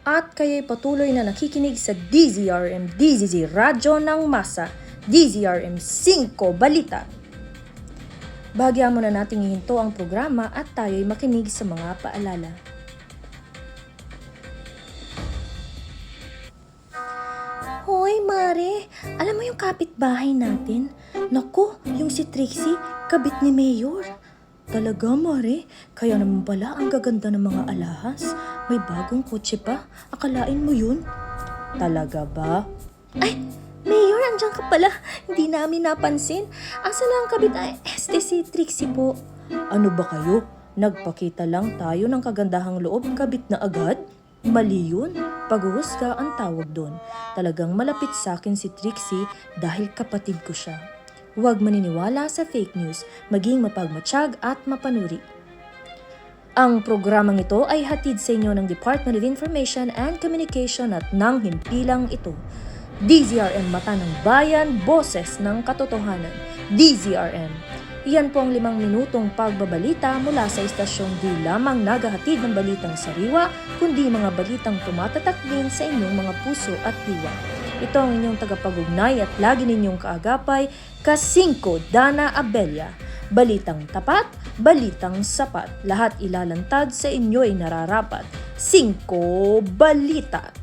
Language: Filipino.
at kayo'y patuloy na nakikinig sa DZRM Radyo ng Masa, DZRM 5 Balita. Bahagyan muna nating ihinto ang programa at tayo'y makinig sa mga paalala. Hoy Mare, alam mo yung kapitbahay natin? Naku, yung si Trixie, kabit ni Mayor. Talaga Mare, kaya naman pala ang gaganda ng mga alahas. May bagong kotse pa, akalain mo yun? Talaga ba? Ay, Mayor, andyan ka pala. Hindi namin napansin. Asa na ang kabit ay si Trixie po? Ano ba kayo? Nagpakita lang tayo ng kagandahang loob, kabit na agad? Mali yun. Paghuhusga ang tawag doon. Talagang malapit sa akin si Trixie dahil kapatid ko siya. Huwag maniniwala sa fake news, maging mapagmatsyag at mapanuri. Ang programang ito ay hatid sa inyo ng Department of Information and Communication at ng himpilang ito. DZRM Mata ng Bayan, Boses ng Katotohanan. DZRM. Iyan po ang 5 minutong pagbabalita mula sa istasyong di lamang naghahatid ng balitang sariwa, kundi mga balitang tumatatak din sa inyong mga puso at diwa. Ito ang inyong tagapag-ugnay at lagi ninyong kaagapay, Ka-5 Dana Abella. Balitang tapat, balitang sapat. Lahat ilalantad sa inyo'y nararapat. 5 Balita.